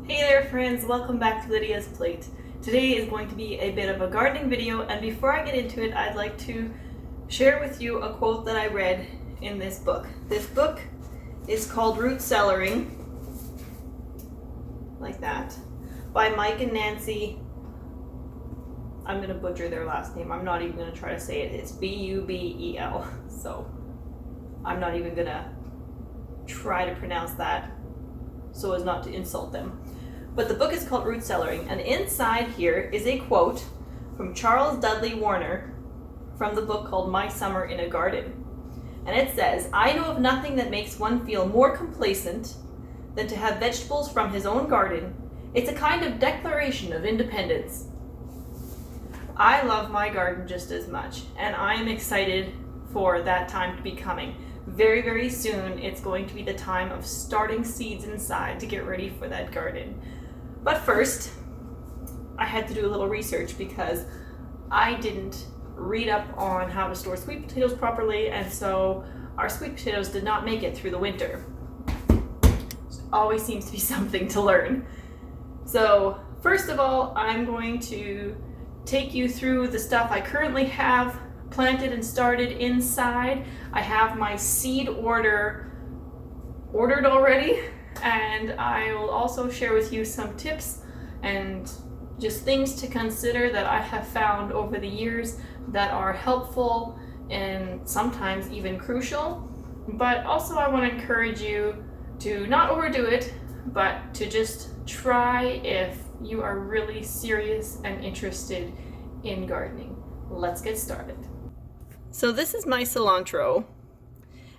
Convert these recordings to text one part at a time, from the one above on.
Hey there friends, welcome back to Lydia's Plate. Today is going to be a bit of a gardening video, and before I get into it, I'd like to share with you a quote that I read in this book. This book is called Root Cellaring, like that, by Mike and Nancy. I'm going to butcher their last name. I'm not even going to try to say it. It's B-U-B-E-L, so I'm not even going to try to pronounce that so as not to insult them. But the book is called Root Cellaring, and inside here is a quote from Charles Dudley Warner from the book called My Summer in a Garden. And it says, "I know of nothing that makes one feel more complacent than to have vegetables from his own garden. It's a kind of declaration of independence." I love my garden just as much, and I am excited for that time to be coming. Very, very soon, it's going to be the time of starting seeds inside to get ready for that garden. But first, I had to do a little research because I didn't read up on how to store sweet potatoes properly, and so our sweet potatoes did not make it through the winter. Always seems to be something to learn. So, first of all, I'm going to take you through the stuff I currently have planted and started inside. I have my seed ordered already, and I will also share with you some tips and just things to consider that I have found over the years that are helpful and sometimes even crucial. But also I want to encourage you to not overdo it, but to just try if you are really serious and interested in gardening. Let's get started. So this is my cilantro,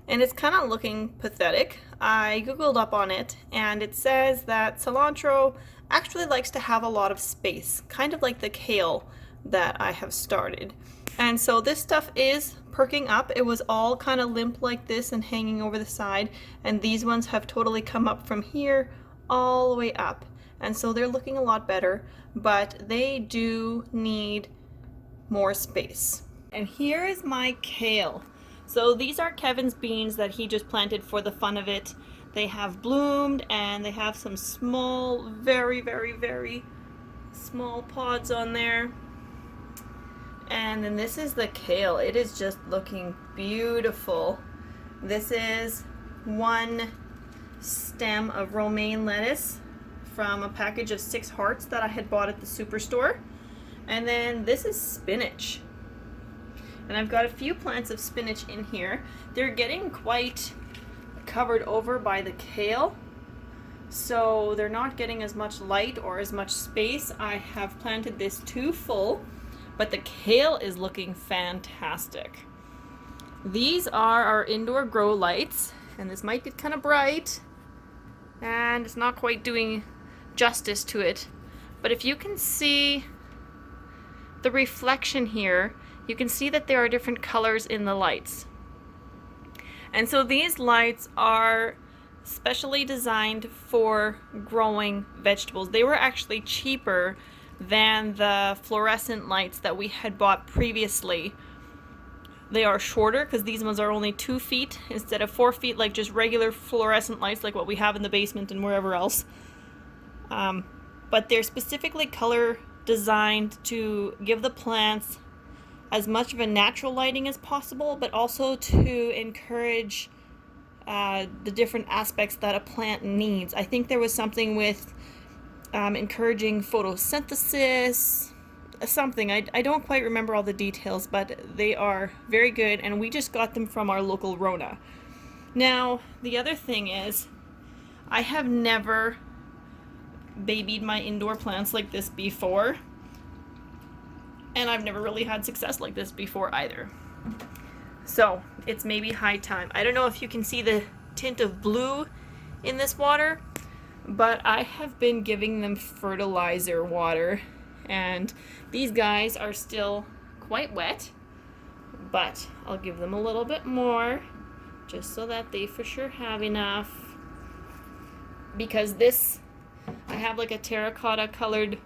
and it's kind of looking pathetic. I googled up on it, and it says that cilantro actually likes to have a lot of space, kind of like the kale that I have started. And so this stuff is perking up. It was all kind of limp like this and hanging over the side, and these ones have totally come up from here all the way up. And so they're looking a lot better, but they do need more space. And here is my kale. So these are Kevin's beans that he just planted for the fun of it. They have bloomed, and they have some small, very, very, very small pods on there. And then this is the kale. It is just looking beautiful. This is one stem of romaine lettuce from a package of 6 hearts that I had bought at the superstore. And then this is spinach. And I've got a few plants of spinach in here. They're getting quite covered over by the kale, so they're not getting as much light or as much space. I have planted this too full, but the kale is looking fantastic. These are our indoor grow lights, and this might get kind of bright, and it's not quite doing justice to it. But if you can see the reflection here, you can see that there are different colors in the lights. And so these lights are specially designed for growing vegetables. They were actually cheaper than the fluorescent lights that we had bought previously. They are shorter because these ones are only 2 feet instead of 4 feet like just regular fluorescent lights like what we have in the basement and wherever else. But they're specifically color designed to give the plants as much of a natural lighting as possible, but also to encourage the different aspects that a plant needs. I think there was something with encouraging photosynthesis, something. I don't quite remember all the details, but they are very good, and we just got them from our local Rona. Now, the other thing is, I have never babied my indoor plants like this before. And I've never really had success like this before either. So it's maybe high time. I don't know if you can see the tint of blue in this water, but I have been giving them fertilizer water, and these guys are still quite wet, but I'll give them a little bit more just so that they for sure have enough. Because this, I have like a terracotta colored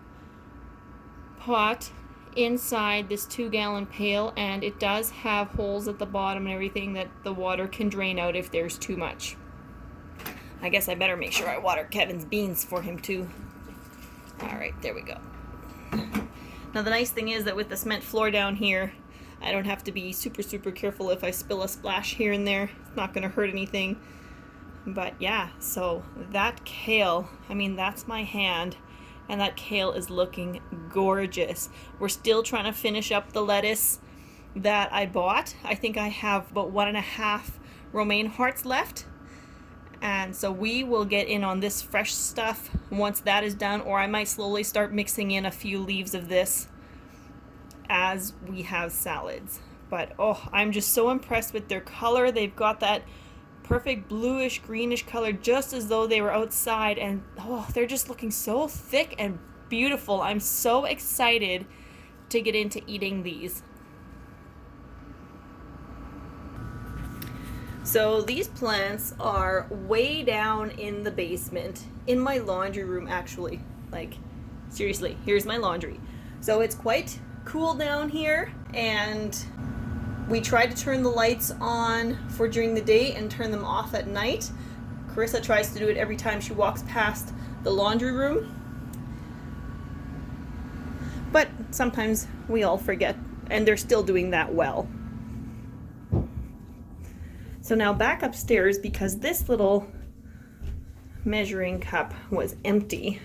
pot inside this 2-gallon pail, and it does have holes at the bottom and everything that the water can drain out if there's too much. I guess I better make sure I water Kevin's beans for him too. All right, there we go. Now the nice thing is that with the cement floor down here, I don't have to be super careful if I spill a splash here and there. It's not gonna hurt anything. But yeah, so that kale, I mean, that's my hand, and that kale is looking gorgeous. We're still trying to finish up the lettuce that I bought. I think I have about 1.5 romaine hearts left. And so we will get in on this fresh stuff once that is done, or I might slowly start mixing in a few leaves of this as we have salads. But oh, I'm just so impressed with their color. They've got that perfect bluish greenish color, just as though they were outside, and oh, they're just looking so thick and beautiful. I'm so excited to get into eating these. So these plants are way down in the basement, in my laundry room actually. Like, seriously, here's my laundry. So it's quite cool down here, and we tried to turn the lights on for during the day and turn them off at night. Carissa tries to do it every time she walks past the laundry room. But sometimes we all forget, and they're still doing that well. So now back upstairs, because this little measuring cup was empty,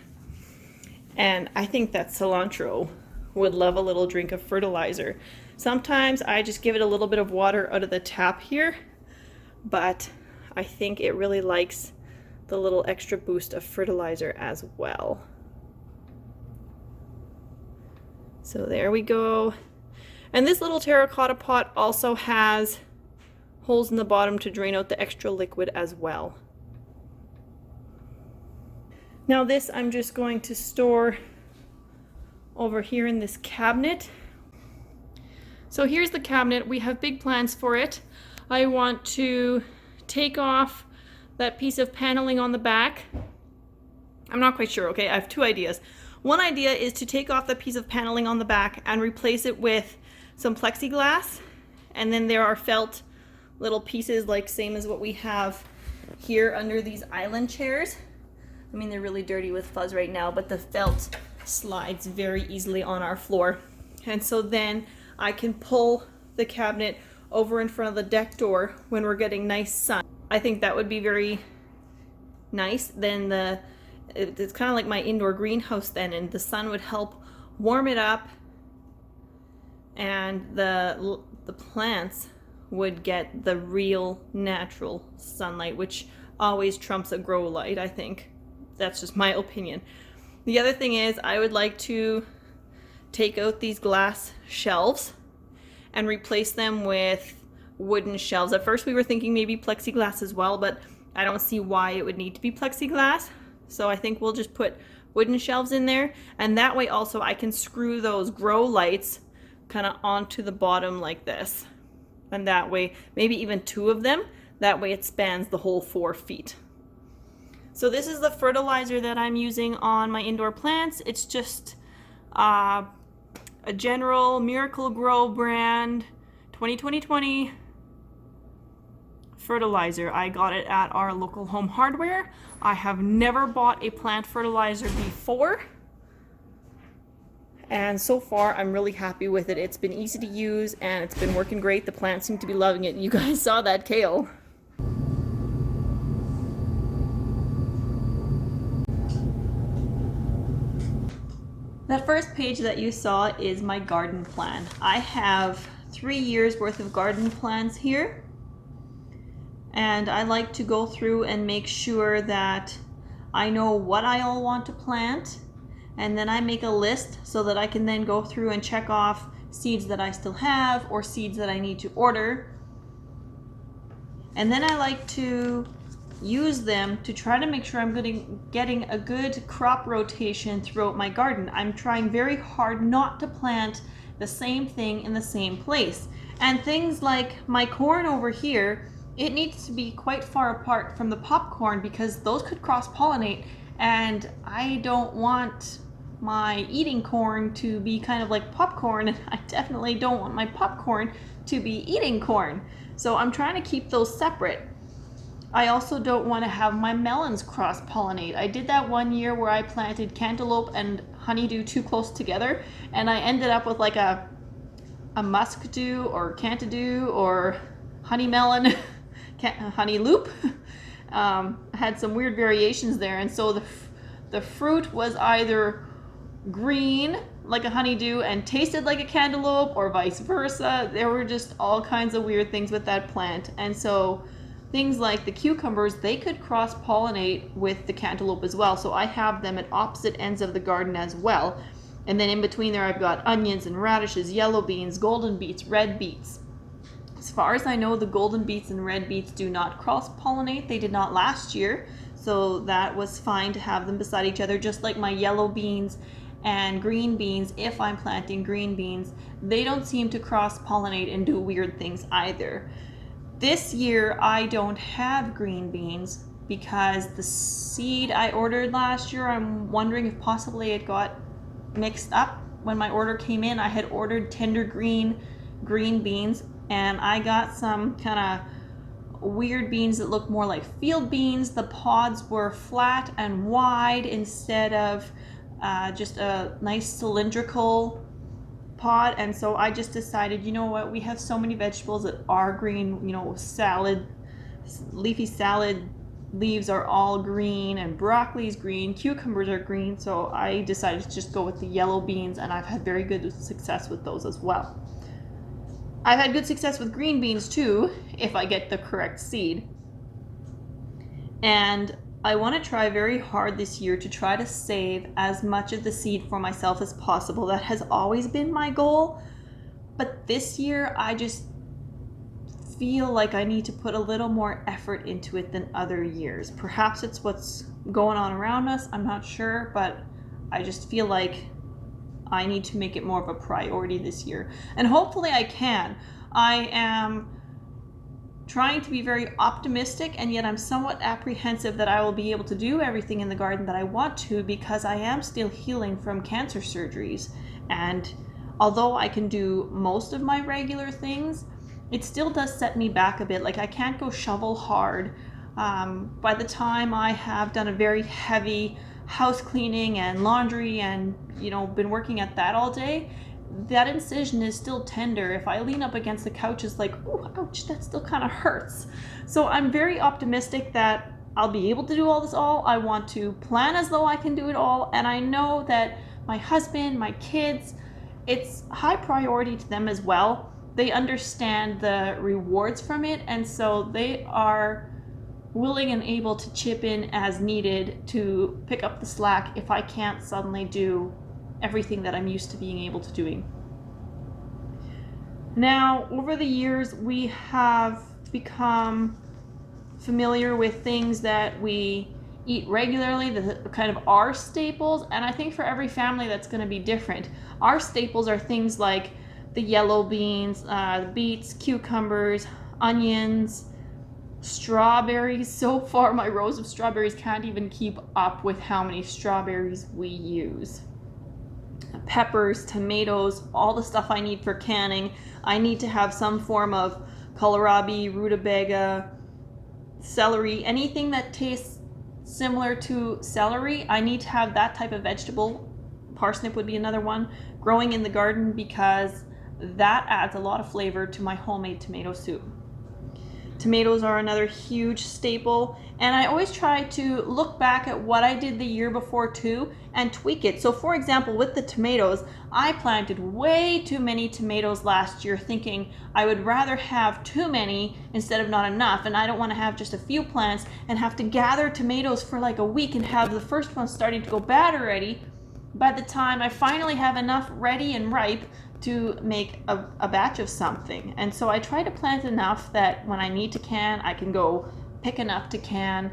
and I think that cilantro would love a little drink of fertilizer. Sometimes I just give it a little bit of water out of the tap here, but I think it really likes the little extra boost of fertilizer as well. So there we go. And this little terracotta pot also has holes in the bottom to drain out the extra liquid as well. Now this I'm just going to store over here in this cabinet. So here's the cabinet. We have big plans for it. I want to take off that piece of paneling on the back. I'm not quite sure, okay? I have two ideas. One idea is to take off the piece of paneling on the back and replace it with some plexiglass. And then there are felt little pieces, like same as what we have here under these island chairs. I mean, they're really dirty with fuzz right now, but the felt slides very easily on our floor. And so then I can pull the cabinet over in front of the deck door when we're getting nice sun. I think that would be very nice. Then it's kind of like my indoor greenhouse then, and the sun would help warm it up, and the plants would get the real natural sunlight, which always trumps a grow light, I think. That's just my opinion. The other thing is I would like to take out these glass shelves and replace them with wooden shelves. At first we were thinking maybe plexiglass as well, but I don't see why it would need to be plexiglass. So I think we'll just put wooden shelves in there, and that way also I can screw those grow lights kind of onto the bottom like this. And that way, maybe even 2 of them, that way it spans the whole 4 feet. So this is the fertilizer that I'm using on my indoor plants. It's just a general Miracle-Gro brand 2020 fertilizer. I got it at our local home hardware. I have never bought a plant fertilizer before, and so far I'm really happy with it. It's been easy to use and it's been working great. The plants seem to be loving it. You guys saw that kale. That first page that you saw is my garden plan. I have 3 years worth of garden plans here, and I like to go through and make sure that I know what I all want to plant, and then I make a list so that I can then go through and check off seeds that I still have or seeds that I need to order. And then I like to use them to try to make sure I'm getting a good crop rotation throughout my garden. I'm trying very hard not to plant the same thing in the same place. And things like my corn over here, it needs to be quite far apart from the popcorn because those could cross-pollinate, and I don't want my eating corn to be kind of like popcorn, and I definitely don't want my popcorn to be eating corn. So I'm trying to keep those separate. I also don't want to have my melons cross-pollinate. I did that one year where I planted cantaloupe and honeydew too close together, and I ended up with like a muskdew or cantadew or honey melon, honey loop. Had some weird variations there, and so the fruit was either green like a honeydew and tasted like a cantaloupe, or vice versa. There were just all kinds of weird things with that plant, and so things like the cucumbers, they could cross-pollinate with the cantaloupe as well. So I have them at opposite ends of the garden as well. And then in between there, I've got onions and radishes, yellow beans, golden beets, red beets. As far as I know, the golden beets and red beets do not cross-pollinate. They did not last year, so that was fine to have them beside each other, just like my yellow beans and green beans. If I'm planting green beans, they don't seem to cross-pollinate and do weird things either. This year, I don't have green beans because the seed I ordered last year, I'm wondering if possibly it got mixed up. When my order came in, I had ordered tender green beans, and I got some kind of weird beans that looked more like field beans. The pods were flat and wide instead of just a nice cylindrical pod, and so I just decided, you know what, we have so many vegetables that are green, you know, salad, leafy salad leaves are all green, and broccoli is green, cucumbers are green, so I decided to just go with the yellow beans, and I've had very good success with those as well. I've had good success with green beans too, if I get the correct seed. And I want to try very hard this year to try to save as much of the seed for myself as possible. That has always been my goal. But this year, I just feel like I need to put a little more effort into it than other years. Perhaps it's what's going on around us, I'm not sure, but I just feel like I need to make it more of a priority this year. And hopefully I can. I am trying to be very optimistic, and yet I'm somewhat apprehensive that I will be able to do everything in the garden that I want to, because I am still healing from cancer surgeries. And although I can do most of my regular things, it still does set me back a bit. Like, I can't go shovel hard. By the time I have done a very heavy house cleaning and laundry and, you know, been working at that all day, that incision is still tender. If I lean up against the couch, it's like, oh, ouch, that still kind of hurts. So I'm very optimistic that I'll be able to do all this all. I want to plan as though I can do it all. And I know that my husband, my kids, it's high priority to them as well. They understand the rewards from it. And so they are willing and able to chip in as needed to pick up the slack if I can't suddenly do everything that I'm used to being able to doing. Now, over the years, we have become familiar with things that we eat regularly, the kind of our staples, and I think for every family that's going to be different. Our staples are things like the yellow beans, beets, cucumbers, onions, strawberries. So far, my rows of strawberries can't even keep up with how many strawberries we use. Peppers, tomatoes, all the stuff I need for canning. I need to have some form of kohlrabi, rutabaga, celery, anything that tastes similar to celery. I need to have that type of vegetable. Parsnip would be another one, growing in the garden, because that adds a lot of flavor to my homemade tomato soup. Tomatoes are another huge staple, and I always try to look back at what I did the year before too and tweak it. So for example, with the tomatoes, I planted way too many tomatoes last year, thinking I would rather have too many instead of not enough, and I don't want to have just a few plants and have to gather tomatoes for like a week and have the first one starting to go bad already by the time I finally have enough ready and ripe to make a batch of something. And so I try to plant enough that when I need to can, I can go pick enough to can.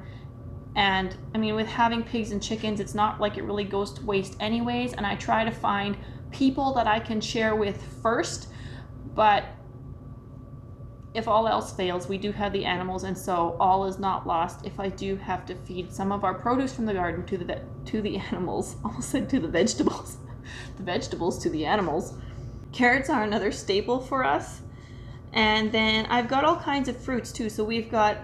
And I mean, with having pigs and chickens, it's not like it really goes to waste anyways. And I try to find people that I can share with first. But if all else fails, we do have the animals, and so all is not lost if I do have to feed some of our produce from the garden to the animals. Almost said to the vegetables. The vegetables to the animals. Carrots are another staple for us. And then I've got all kinds of fruits too. So we've got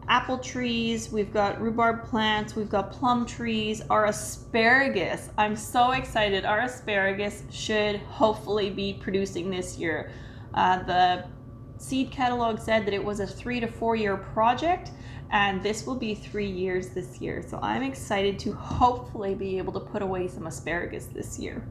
apple trees, we've got rhubarb plants, we've got plum trees, our asparagus. I'm so excited. Our asparagus should hopefully be producing this year. The seed catalog said that it was a 3 to 4 year project, and this will be 3 years this year. So I'm excited to hopefully be able to put away some asparagus this year.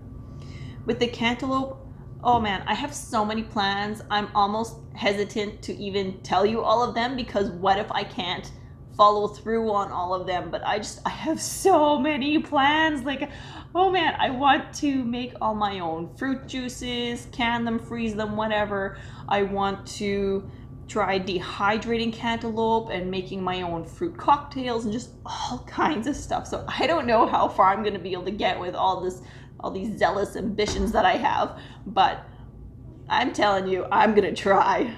With the cantaloupe, oh man, I have so many plans. I'm almost hesitant to even tell you all of them, because what if I can't follow through on all of them? But I have so many plans. Like, oh man, I want to make all my own fruit juices, can them, freeze them, whatever. I want to try dehydrating cantaloupe and making my own fruit cocktails and just all kinds of stuff. So I don't know how far I'm going to be able to get with all these zealous ambitions that I have, but I'm telling you, I'm gonna try.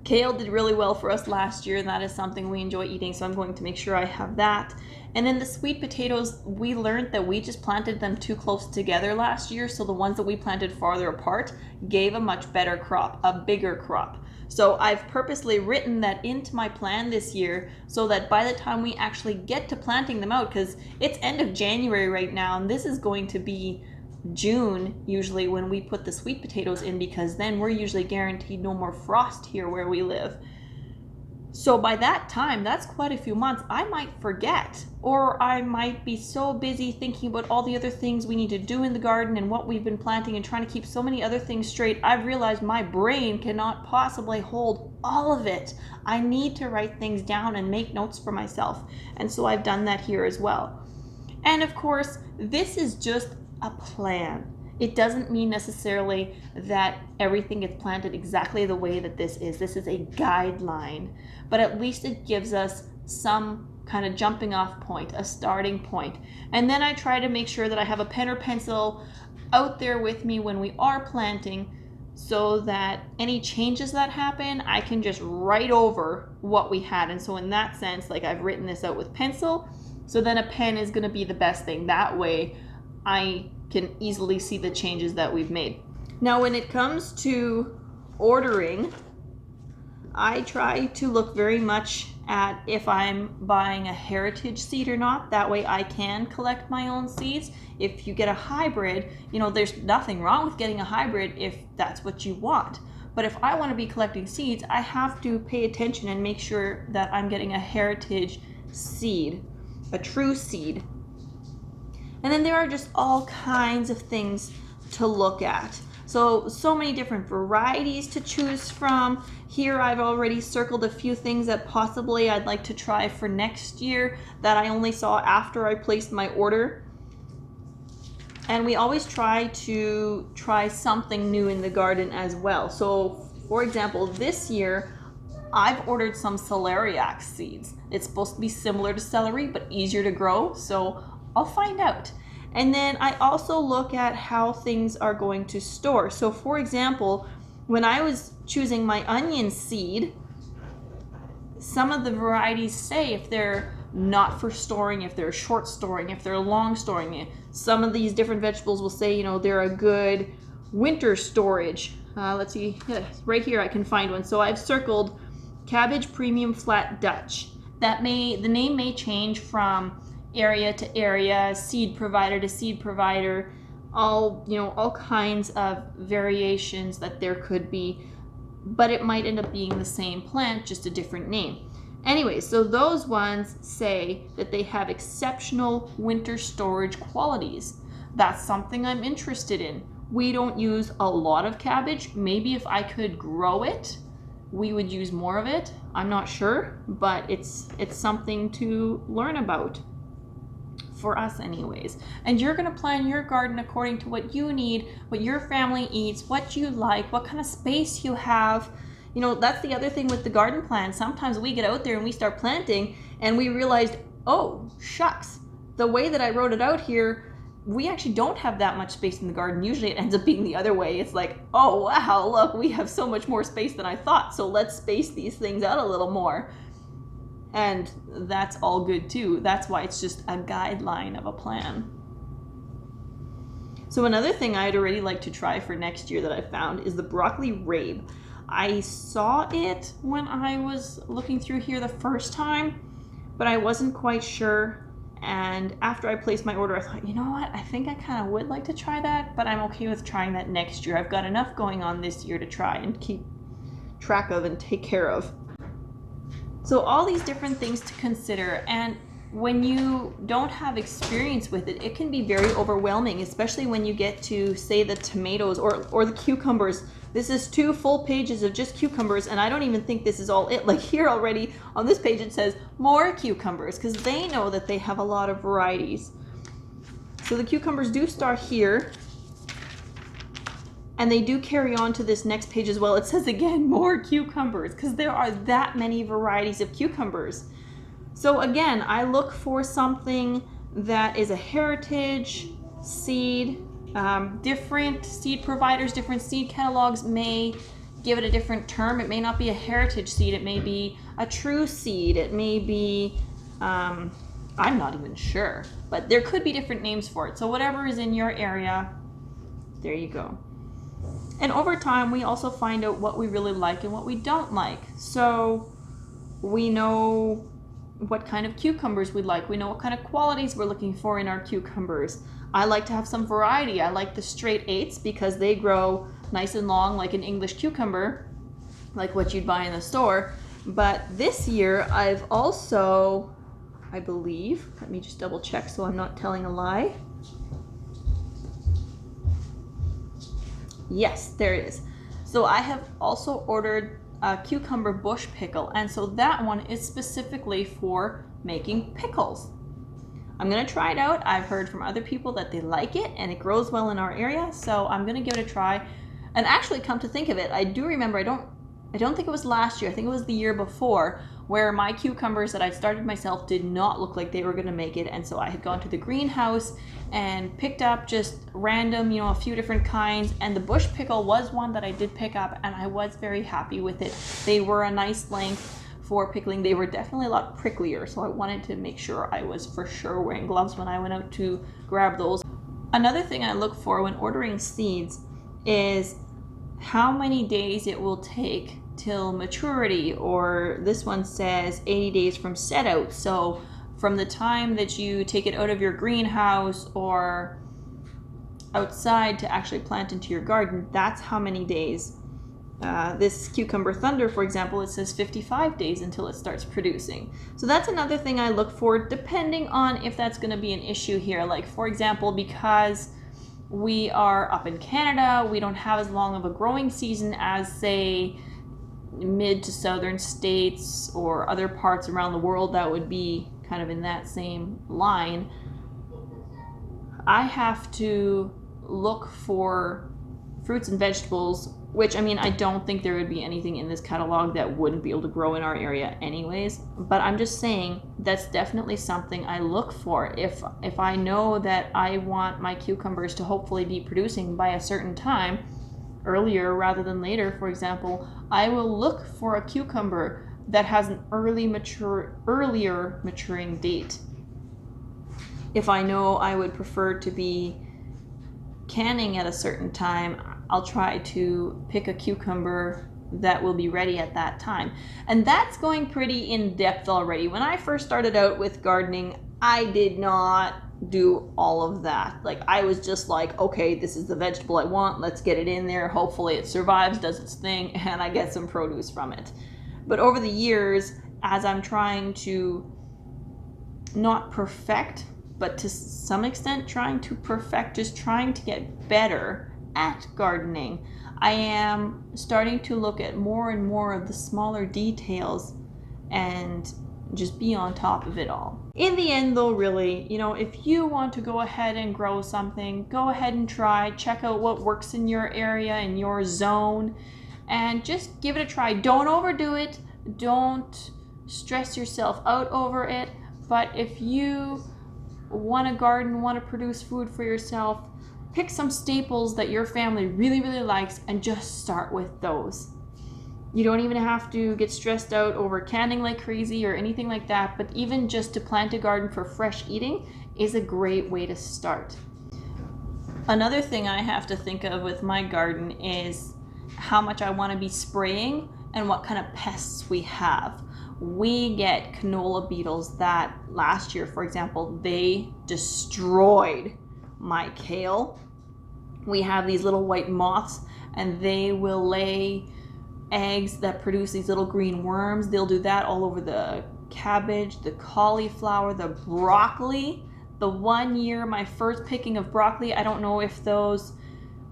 Kale did really well for us last year, and that is something we enjoy eating, so I'm going to make sure I have that. And then the sweet potatoes, we learned that we just planted them too close together last year, so the ones that we planted farther apart gave a much better crop, a bigger crop. So I've purposely written that into my plan this year so that by the time we actually get to planting them out, because it's end of January right now, and this is going to be June usually when we put the sweet potatoes in, because then we're usually guaranteed no more frost here where we live. So by that time, that's quite a few months, I might forget, or I might be so busy thinking about all the other things we need to do in the garden and what we've been planting and trying to keep so many other things straight. I've realized my brain cannot possibly hold all of it. I need to write things down and make notes for myself. And so I've done that here as well. And of course, this is just a plan. It doesn't mean necessarily that everything gets planted exactly the way that this is. This is a guideline, but at least it gives us some kind of jumping off point, a starting point. And then I try to make sure that I have a pen or pencil out there with me when we are planting, so that any changes that happen, I can just write over what we had. And so in that sense, like, I've written this out with pencil, so then a pen is going to be the best thing. That way I can easily see the changes that we've made. Now, when it comes to ordering, I try to look very much at if I'm buying a heritage seed or not. That way I can collect my own seeds. If you get a hybrid, there's nothing wrong with getting a hybrid if that's what you want. But if I want to be collecting seeds, I have to pay attention and make sure that I'm getting a heritage seed, a true seed. And then there are just all kinds of things to look at. So many different varieties to choose from. Here I've already circled a few things that possibly I'd like to try for next year that I only saw after I placed my order. And we always try to try something new in the garden as well. So for example, this year I've ordered some celeriac seeds. It's supposed to be similar to celery but easier to grow, so I'll find out. And then I also look at how things are going to store. So for example, when I was choosing my onion seed, some of the varieties say if they're not for storing, if they're short storing, if they're long storing. Some of these different vegetables will say, they're a good winter storage. Let's see, right here I can find one. So I've circled Cabbage Premium Flat Dutch. The name may change from area to area, seed provider to seed provider, all kinds of variations that there could be, but it might end up being the same plant, just a different name. Anyway, so those ones say that they have exceptional winter storage qualities. That's something I'm interested in. We don't use a lot of cabbage. Maybe if I could grow it, we would use more of it. I'm not sure, but it's something to learn about. For us anyways. And you're going to plan your garden according to what you need, what your family eats, what you like, what kind of space you have. That's the other thing with the garden plan. Sometimes we get out there and we start planting and we realized, oh shucks, the way that I wrote it out here, we actually don't have that much space in the garden. Usually it ends up being the other way. It's like, oh wow, look, we have so much more space than I thought, so let's space these things out a little more. And that's all good too. That's why it's just a guideline of a plan. So another thing I'd already like to try for next year that I found is the broccoli rabe. I saw it when I was looking through here the first time, but I wasn't quite sure. And after I placed my order, I thought, you know what? I think I kind of would like to try that, but I'm okay with trying that next year. I've got enough going on this year to try and keep track of and take care of. So all these different things to consider, and when you don't have experience with it, it can be very overwhelming, especially when you get to, say, the tomatoes or the cucumbers. This is 2 full pages of just cucumbers, and I don't even think this is all it. Like here already on this page it says more cucumbers, because they know that they have a lot of varieties. So the cucumbers do start here, and they do carry on to this next page as well. It says again more cucumbers, because there are that many varieties of cucumbers. So again, I look for something that is a heritage seed. Different seed providers, different seed catalogs may give it a different term. It may not be a heritage seed. It may be a true seed. It may be, I'm not even sure, but there could be different names for it. So whatever is in your area, there you go. And over time, we also find out what we really like and what we don't like. So we know what kind of cucumbers we like. We know what kind of qualities we're looking for in our cucumbers. I like to have some variety. I like the straight 8s because they grow nice and long like an English cucumber, like what you'd buy in the store. But this year I've also, I believe, let me just double check so I'm not telling a lie. Yes, there it is. So I have also ordered a cucumber bush pickle, and so that one is specifically for making pickles. I'm gonna try it out. I've heard from other people that they like it and it grows well in our area, so I'm gonna give it a try. And actually, come to think of it, I do remember, I don't think it was last year, I think it was the year before, where my cucumbers that I started myself did not look like they were gonna make it, and so I had gone to the greenhouse and picked up just random, a few different kinds, and the bush pickle was one that I did pick up, and I was very happy with it. They were a nice length for pickling. They were definitely a lot pricklier, so I wanted to make sure I was for sure wearing gloves when I went out to grab those. Another thing I look for when ordering seeds is how many days it will take till maturity, or this one says 80 days from set out. So from the time that you take it out of your greenhouse or outside to actually plant into your garden, that's how many days. This Cucumber Thunder, for example, it says 55 days until it starts producing. So that's another thing I look for, depending on if that's going to be an issue here. Like, for example, because we are up in Canada, we don't have as long of a growing season as, say, mid to southern states or other parts around the world that would be kind of in that same line. I have to look for fruits and vegetables, which, I mean, I don't think there would be anything in this catalog that wouldn't be able to grow in our area anyways, but I'm just saying that's definitely something I look for. If I know that I want my cucumbers to hopefully be producing by a certain time, earlier rather than later, for example, I will look for a cucumber that has an earlier maturing date. If I know I would prefer to be canning at a certain time, I'll try to pick a cucumber that will be ready at that time. And that's going pretty in depth already. When I first started out with gardening, I did not do all of that. Like, I was just like, okay, this is the vegetable I want, let's get it in there, hopefully it survives, does its thing, and I get some produce from it. But over the years, as I'm trying to not perfect, but to some extent trying to perfect, just trying to get better at gardening, I am starting to look at more and more of the smaller details and just be on top of it all. In the end though, really, if you want to go ahead and grow something, go ahead and try, check out what works in your area, in your zone, and just give it a try. Don't overdo it, don't stress yourself out over it, but if you want to garden, want to produce food for yourself, pick some staples that your family really, really likes and just start with those. You don't even have to get stressed out over canning like crazy or anything like that, but even just to plant a garden for fresh eating is a great way to start. Another thing I have to think of with my garden is how much I want to be spraying and what kind of pests we have. We get canola beetles that last year, for example, they destroyed my kale. We have these little white moths and they will lay eggs that produce these little green worms. They'll do that all over the cabbage, the cauliflower, the broccoli. The one year, my first picking of broccoli, I don't know if those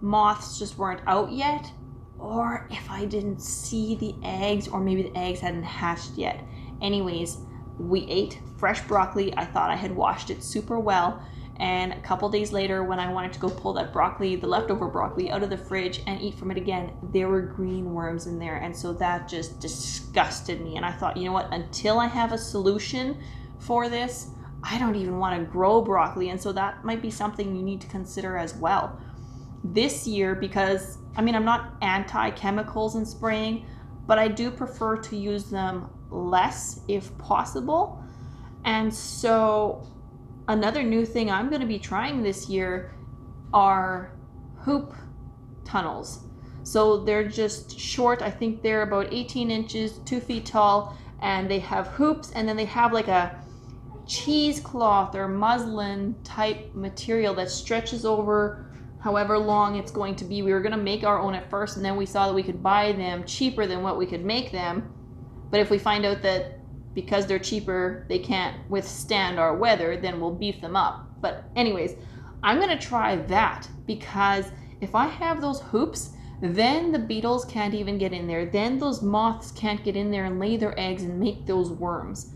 moths just weren't out yet, or if I didn't see the eggs, or maybe the eggs hadn't hatched yet. Anyways, we ate fresh broccoli. I thought I had washed it super well, and a couple days later when I wanted to go pull that broccoli, the leftover broccoli, out of the fridge and eat from it again, there were green worms in there, and so that just disgusted me. And I thought, you know what, until I have a solution for this, I don't even want to grow broccoli. And so that might be something you need to consider as well. This year, because I'm not anti-chemicals in spraying, but I do prefer to use them less if possible. And so another new thing I'm going to be trying this year are hoop tunnels. So they're just short. I think they're about 18 inches, 2 feet tall, and they have hoops, and then they have like a cheesecloth or muslin type material that stretches over however long it's going to be. We were going to make our own at first, and then we saw that we could buy them cheaper than what we could make them. But if we find out that because they're cheaper, they can't withstand our weather, then we'll beef them up. But anyways, I'm going to try that, because if I have those hoops, then the beetles can't even get in there. Then those moths can't get in there and lay their eggs and make those worms.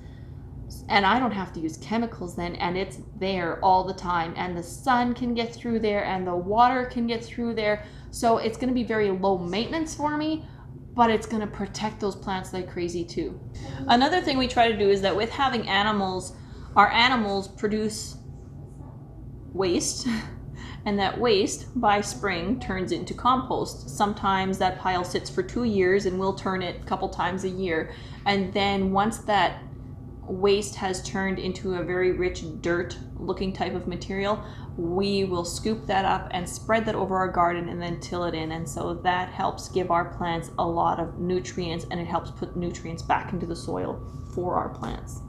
And I don't have to use chemicals then, and it's there all the time, and the sun can get through there and the water can get through there. So it's going to be very low maintenance for me, but it's going to protect those plants like crazy too. Another thing we try to do is that with having animals, our animals produce waste, and that waste by spring turns into compost. Sometimes that pile sits for 2 years and we'll turn it a couple times a year. And then once that waste has turned into a very rich dirt looking type of material, we will scoop that up and spread that over our garden and then till it in. And so that helps give our plants a lot of nutrients, and it helps put nutrients back into the soil for our plants.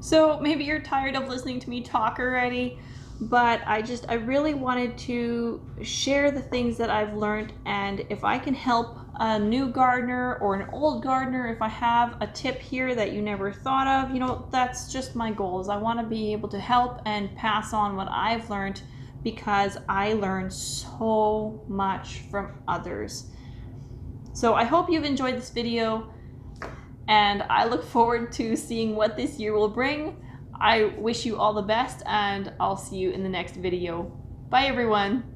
So maybe you're tired of listening to me talk already, but I really wanted to share the things that I've learned, and if I can help a new gardener or an old gardener, if I have a tip here that you never thought of, that's just my goal. Is I want to be able to help and pass on what I've learned, because I learn so much from others. So I hope you've enjoyed this video, and I look forward to seeing what this year will bring. I wish you all the best, and I'll see you in the next video. Bye everyone.